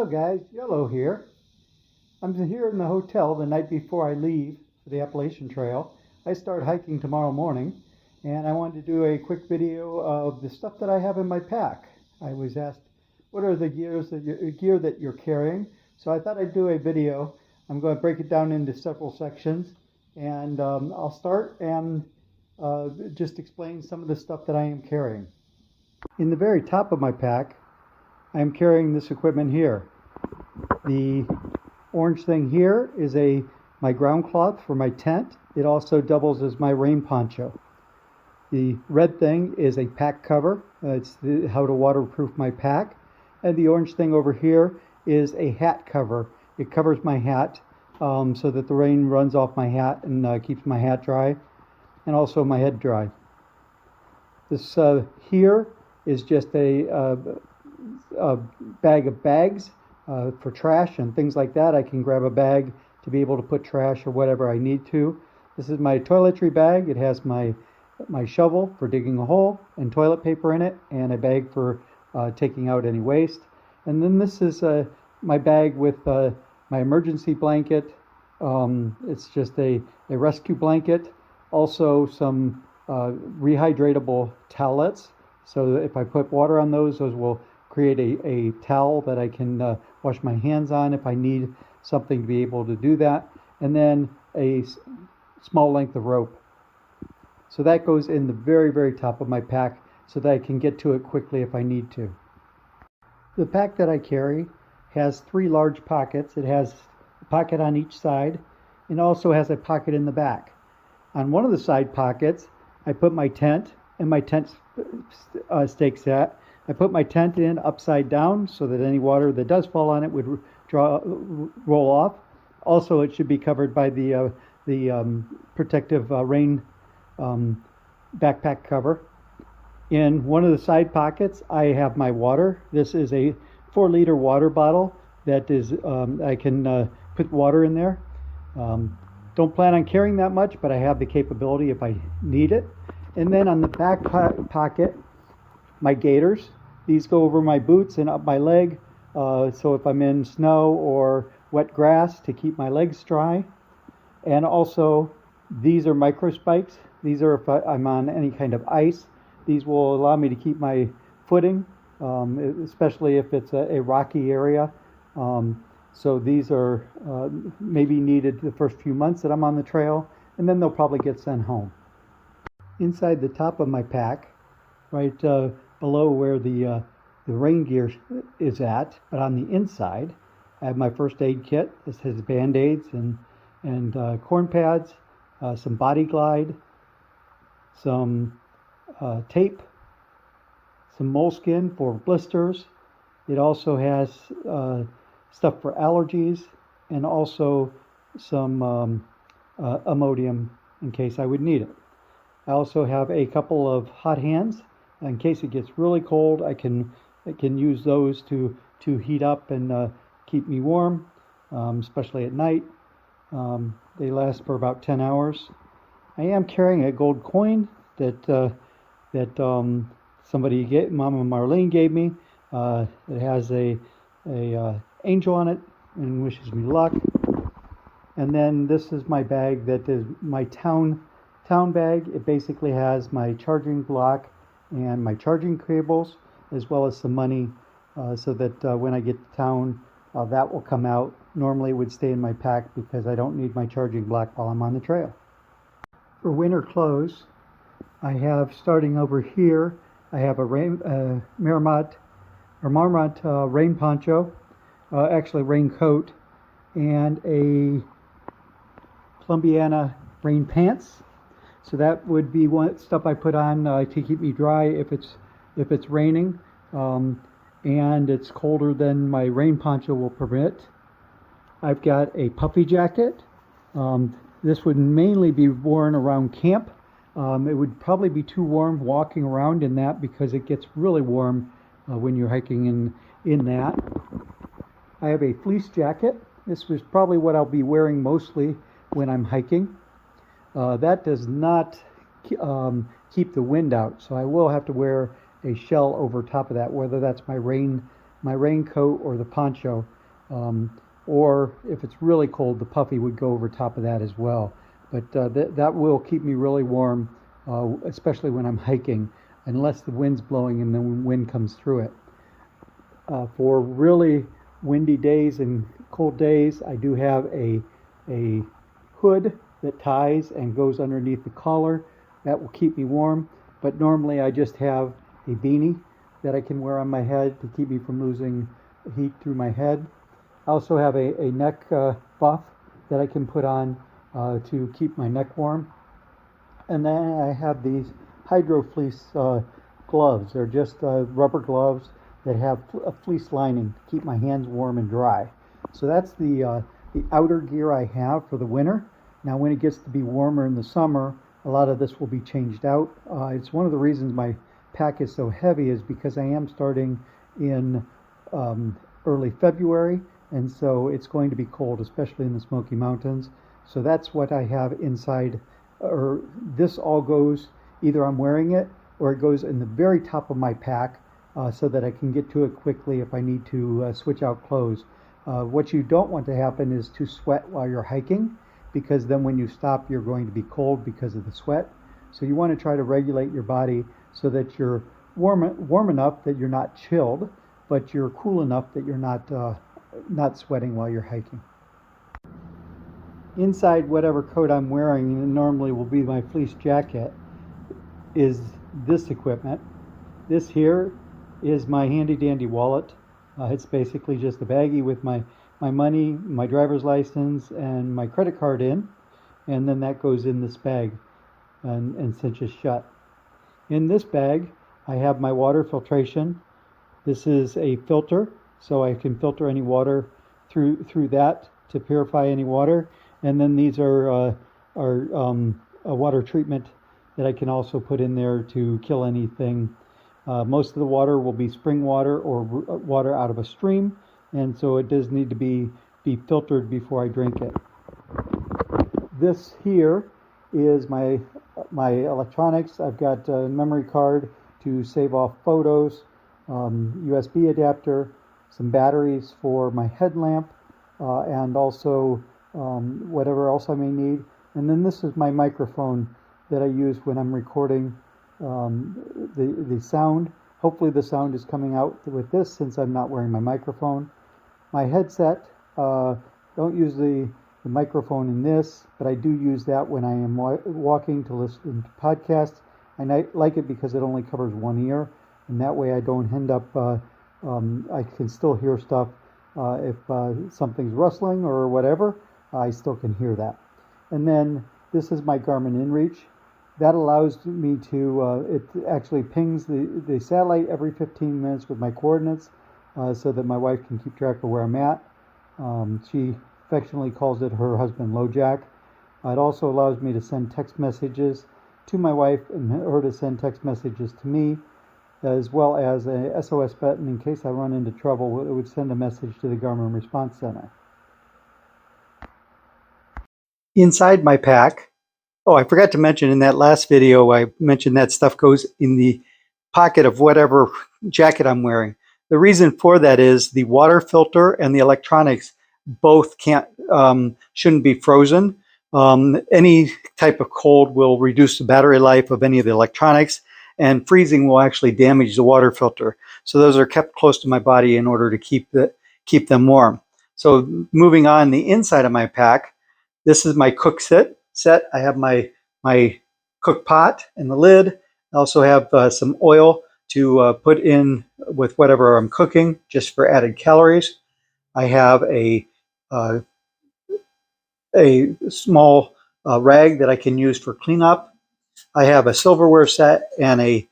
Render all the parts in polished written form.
Hello guys, YOLO here. I'm here in the hotel the night before I leave for the Appalachian Trail. I start hiking tomorrow morning, and I wanted to do a quick video of the stuff that I have in my pack. I was asked, what are the gear that you're carrying? So I thought I'd do a video. I'm going to break it down into several sections, and I'll start and just explain some of the stuff that I am carrying. In the very top of my pack, I'm carrying this equipment here. The orange thing here is my ground cloth for my tent. It also doubles as my rain poncho. The red thing is a pack cover. It's how to waterproof my pack. And the orange thing over here is a hat cover. It covers my hat so that the rain runs off my hat and keeps my hat dry, and also my head dry. This here is just a bag of bags for trash and things like that. I can grab a bag to be able to put trash or whatever I need to. This is my toiletry bag. It has my shovel for digging a hole and toilet paper in it, and a bag for taking out any waste. And then this is my bag with my emergency blanket. It's just a rescue blanket. Also some rehydratable towelettes. So if I put water on those will create a towel that I can wash my hands on if I need something to be able to do that. And then a small length of rope. So that goes in the very, very top of my pack so that I can get to it quickly if I need to. The pack that I carry has 3 large pockets. It has a pocket on each side and also has a pocket in the back. On one of the side pockets, I put my tent and my tent stakes at. I put my tent in upside down so that any water that does fall on it would roll off. Also, it should be covered by the protective rain backpack cover. In one of the side pockets, I have my water. This is a 4-liter water bottle that is I can put water in there. Don't plan on carrying that much, but I have the capability if I need it. And then on the back pocket, my gaiters. These go over my boots and up my leg, so if I'm in snow or wet grass, to keep my legs dry. And also, these are micro spikes. These are if I'm on any kind of ice. These will allow me to keep my footing, especially if it's a rocky area. So these are maybe needed the first few months that I'm on the trail, and then they'll probably get sent home. Inside the top of my pack, right below where the rain gear is at, but on the inside, I have my first aid kit. This has Band-Aids and corn pads, some body glide, some tape, some moleskin for blisters. It also has stuff for allergies, and also some Imodium in case I would need it. I also have a couple of hot hands in case it gets really cold. I can use those to heat up and keep me warm, especially at night. They last for about 10 hours. I am carrying a gold coin that somebody Mama Marlene gave me. It has a angel on it and wishes me luck. And then this is my bag that is my town bag. It basically has my charging block and my charging cables, as well as some money, so that when I get to town, that will come out. Normally it would stay in my pack because I don't need my charging block while I'm on the trail. For winter clothes, I have, starting over here, I have a Marmot rain poncho, actually raincoat, and a Columbiana rain pants. So that would be one stuff I put on to keep me dry if it's raining and it's colder than my rain poncho will permit. I've got a puffy jacket. This would mainly be worn around camp. It would probably be too warm walking around in that because it gets really warm when you're hiking in that. I have a fleece jacket. This was probably what I'll be wearing mostly when I'm hiking. That does not keep the wind out, so I will have to wear a shell over top of that, whether that's my rain my raincoat or the poncho. Or if it's really cold, the puffy would go over top of that as well. But that will keep me really warm, especially when I'm hiking, unless the wind's blowing and the wind comes through it. For really windy days and cold days, I do have a hood that ties and goes underneath the collar. That will keep me warm, but normally I just have a beanie that I can wear on my head to keep me from losing heat through my head. I also have a neck buff that I can put on to keep my neck warm. And then I have these Hydro Fleece gloves. They're just rubber gloves that have a fleece lining to keep my hands warm and dry. So that's the outer gear I have for the winter. Now when it gets to be warmer in the summer, a lot of this will be changed out. It's one of the reasons my pack is so heavy is because I am starting in early February, and so it's going to be cold, especially in the Smoky Mountains. So that's what I have inside, or this all goes, either I'm wearing it or it goes in the very top of my pack so that I can get to it quickly if I need to switch out clothes. What you don't want to happen is to sweat while you're hiking, because then when you stop you're going to be cold because of the sweat. So you want to try to regulate your body so that you're warm enough that you're not chilled, but you're cool enough that you're not sweating while you're hiking. Inside whatever coat I'm wearing, and normally will be my fleece jacket, is this equipment. This here is my handy dandy wallet. It's basically just a baggie with my money, my driver's license, and my credit card in, and then that goes in this bag and cinches shut. In this bag I have my water filtration. This is a filter, so I can filter any water through that to purify any water. And then these are a water treatment that I can also put in there to kill anything. Most of the water will be spring water or water out of a stream, and so it does need to be filtered before I drink it. This here is my electronics. I've got a memory card to save off photos, USB adapter, some batteries for my headlamp, and also whatever else I may need. And then this is my microphone that I use when I'm recording the sound. Hopefully the sound is coming out with this since I'm not wearing my microphone. My headset, don't use the microphone in this, but I do use that when I am walking to listen to podcasts. And I like it because it only covers one ear, and that way I don't end up, I can still hear stuff. If something's rustling or whatever, I still can hear that. And then this is my Garmin InReach. That allows me to, it actually pings the satellite every 15 minutes with my coordinates so that my wife can keep track of where I'm at. She affectionately calls it her husband LoJack. It also allows me to send text messages to my wife and her to send text messages to me, as well as a SOS button in case I run into trouble. It would send a message to the Garmin Response Center. Inside my pack, oh, I forgot to mention in that last video, I mentioned that stuff goes in the pocket of whatever jacket I'm wearing. The reason for that is the water filter and the electronics both shouldn't be frozen. Any type of cold will reduce the battery life of any of the electronics, and freezing will actually damage the water filter. So those are kept close to my body in order to keep them warm. So moving on, the inside of my pack, this is my cook set. I have my cook pot and the lid. I also have some oil to put in with whatever I'm cooking, just for added calories. I have a small rag that I can use for cleanup. I have a silverware set and a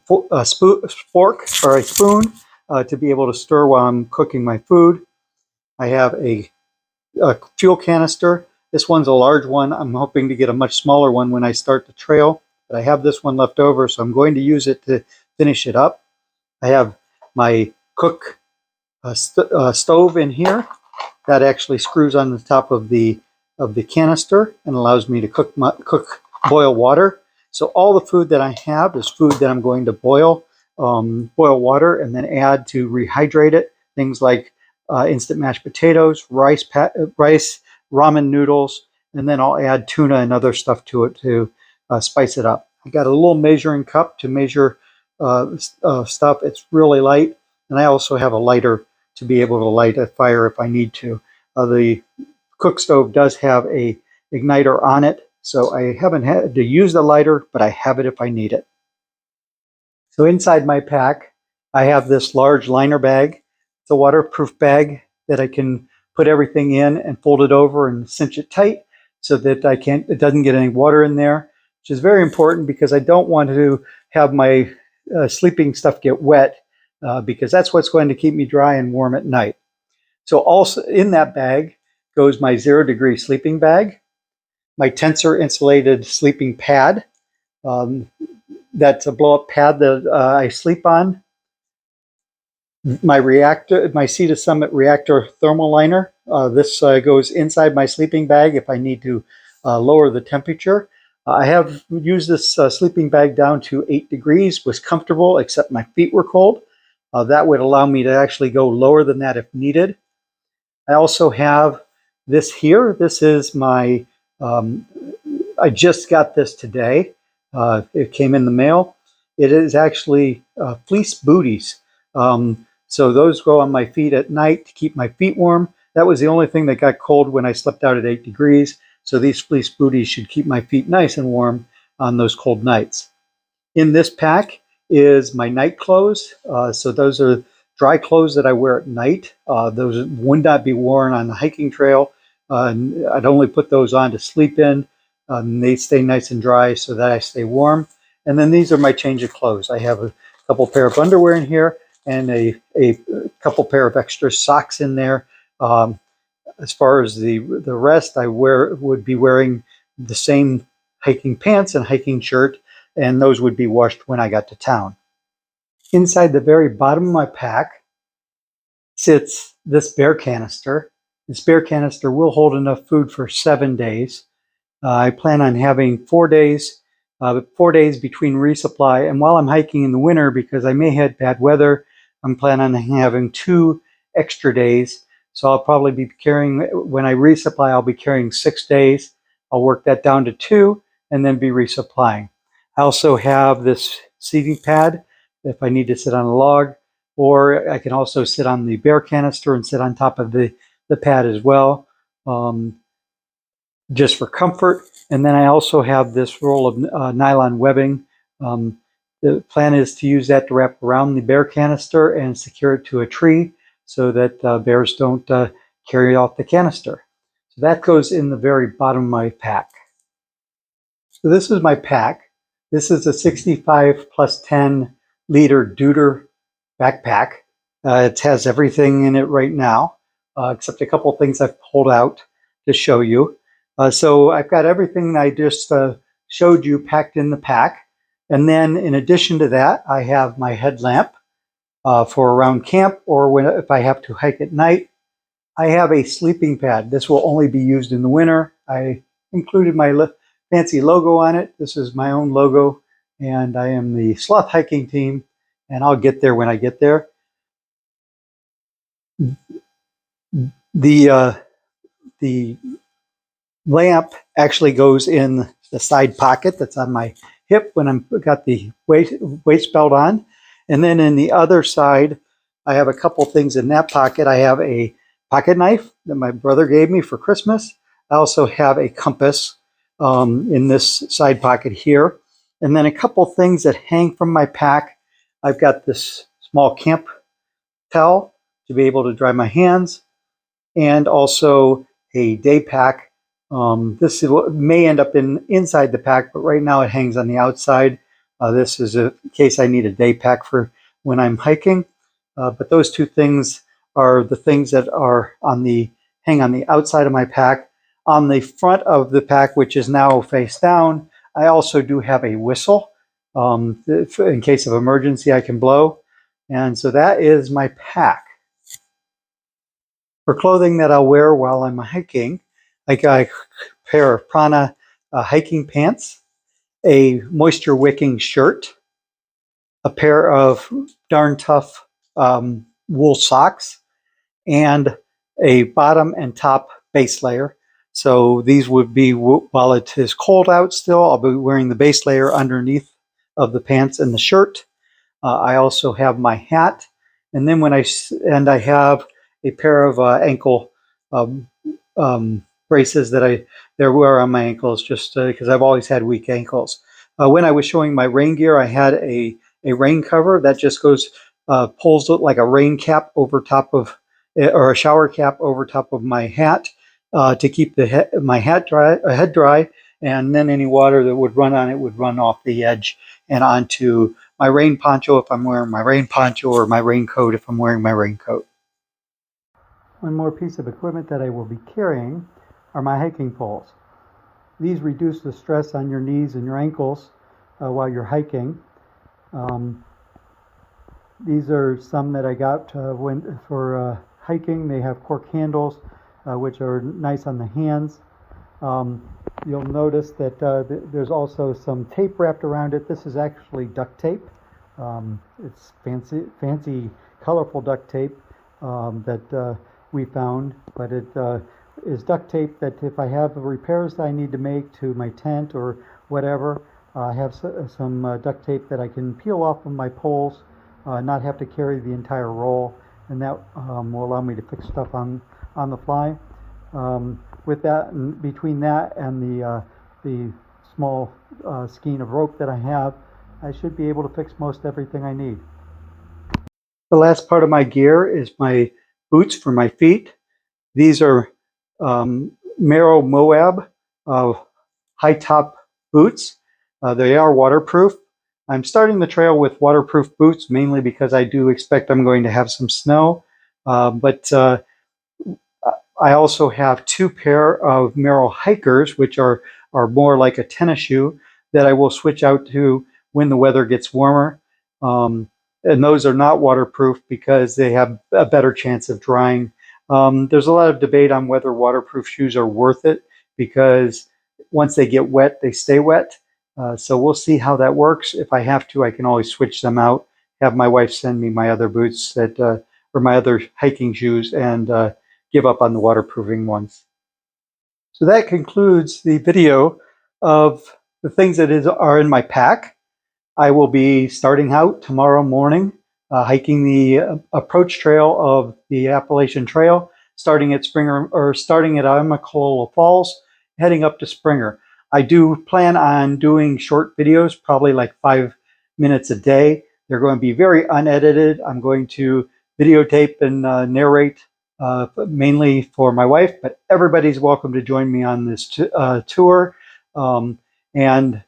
fork or a spoon to be able to stir while I'm cooking my food. I have a fuel canister. This one's a large one. I'm hoping to get a much smaller one when I start the trail, but I have this one left over, so I'm going to use it to finish it up. I have my cook stove in here that actually screws on the top of the canister and allows me to boil water. So all the food that I have is food that I'm going to boil boil water and then add to rehydrate it. Things like instant mashed potatoes, rice, ramen noodles, and then I'll add tuna and other stuff to it to spice it up. I got a little measuring cup to measure stuff. It's really light, and I also have a lighter to be able to light a fire if I need to. The cook stove does have a igniter on it, so I haven't had to use the lighter, but I have it if I need it. So inside my pack, I have this large liner bag. It's a waterproof bag that I can put everything in and fold it over and cinch it tight so that it doesn't get any water in there, which is very important because I don't want to have my sleeping stuff get wet because that's what's going to keep me dry and warm at night. So also in that bag goes my 0-degree sleeping bag, my tensor insulated sleeping pad. That's a blow-up pad that I sleep on. My Sea to Summit reactor thermal liner. This goes inside my sleeping bag if I need to lower the temperature. I have used this sleeping bag down to 8 degrees, was comfortable, except my feet were cold. That would allow me to actually go lower than that if needed. I also have this here. This is my, I just got this today. It came in the mail. It is actually fleece booties. So those go on my feet at night to keep my feet warm. That was the only thing that got cold when I slept out at 8 degrees. So these fleece booties should keep my feet nice and warm on those cold nights. In this pack is my night clothes. So those are dry clothes that I wear at night. Those would not be worn on the hiking trail. I'd only put those on to sleep in. They stay nice and dry so that I stay warm. And then these are my change of clothes. I have a couple pair of underwear in here and a couple pair of extra socks in there. As far as the rest, I would be wearing the same hiking pants and hiking shirt, and those would be washed when I got to town. Inside the very bottom of my pack sits this bear canister. This bear canister will hold enough food for 7 days. I plan on having 4 days, 4 days between resupply. And while I'm hiking in the winter, because I may have bad weather, I'm planning on having 2 extra days. So I'll probably be carrying, when I resupply, I'll be carrying 6 days. I'll work that down to 2 and then be resupplying. I also have this seating pad if I need to sit on a log, or I can also sit on the bear canister and sit on top of the pad as well. Just for comfort. And then I also have this roll of nylon webbing. The plan is to use that to wrap around the bear canister and secure it to a tree so that bears don't carry off the canister. So that goes in the very bottom of my pack. So this is my pack. This is a 65 plus 10 liter Deuter backpack. It has everything in it right now, except a couple things I've pulled out to show you. So I've got everything I just showed you packed in the pack. And then in addition to that, I have my headlamp for around camp or if I have to hike at night. I have a sleeping pad. This will only be used in the winter. I included my fancy logo on it. This is my own logo, and I am the sloth hiking team, and I'll get there when I get there. The lamp actually goes in the side pocket that's on my hip when I've got the waist belt on. And then in the other side, I have a couple things in that pocket. I have a pocket knife that my brother gave me for Christmas. I also have a compass in this side pocket here. And then a couple things that hang from my pack. I've got this small camp towel to be able to dry my hands, and also a day pack. This may end up inside the pack, but right now it hangs on the outside. This is in case I need a day pack for when I'm hiking. But those two things are the things that are hang on the outside of my pack. On the front of the pack, which is now face down, I also do have a whistle. In case of emergency, I can blow. And so that is my pack. For clothing that I'll wear while I'm hiking, I got a pair of Prana hiking pants, a moisture wicking shirt, a pair of darn tough wool socks, and a bottom and top base layer. So these would be, while it is cold out still, I'll be wearing the base layer underneath of the pants and the shirt. I also have my hat, and then I have a pair of ankle braces that I wear on my ankles, just because I've always had weak ankles. When I was showing my rain gear, I had a rain cover that just goes pulls like a rain cap over top of, or a shower cap over top of my hat, to keep my head dry, and then any water that would run on it would run off the edge and onto my rain poncho if I'm wearing my rain poncho, or my raincoat if I'm wearing my raincoat. One more piece of equipment that I will be carrying are my hiking poles. These reduce the stress on your knees and your ankles while you're hiking. These are some that I got for hiking. They have cork handles, which are nice on the hands. You'll notice that there's also some tape wrapped around it. This is actually duct tape. It's fancy, colorful duct tape that we found, but it is duct tape that if I have repairs that I need to make to my tent or whatever, I have some duct tape that I can peel off of my poles, not have to carry the entire roll, and that will allow me to fix stuff on the fly. With that, and between that and the small skein of rope that I have, I should be able to fix most everything I need. The last part of my gear is my boots for my feet. These are Merrow Moab high top boots. They are waterproof. I'm starting the trail with waterproof boots mainly because I do expect I'm going to have some snow, but I also have two pair of Merrow hikers, which are more like a tennis shoe, that I will switch out to when the weather gets warmer. And those are not waterproof because they have a better chance of drying. There's a lot of debate on whether waterproof shoes are worth it, because once they get wet, they stay wet. So we'll see how that works. If I have to, I can always switch them out, have my wife send me my other boots or my other hiking shoes, and give up on the waterproofing ones. So that concludes the video of the things that are in my pack. I will be starting out tomorrow morning, hiking the approach trail of the Appalachian Trail, starting at Amicalola Falls, heading up to Springer. I do plan on doing short videos, probably like 5 minutes a day. They're going to be very unedited. I'm going to videotape and narrate mainly for my wife, but everybody's welcome to join me on this tour. And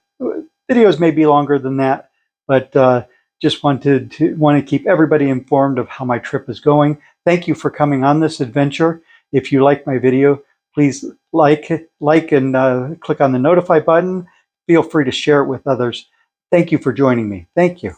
videos may be longer than that, but just want to keep everybody informed of how my trip is going. Thank you for coming on this adventure. If you like my video, please like and click on the notify button. Feel free to share it with others. Thank you for joining me. Thank you.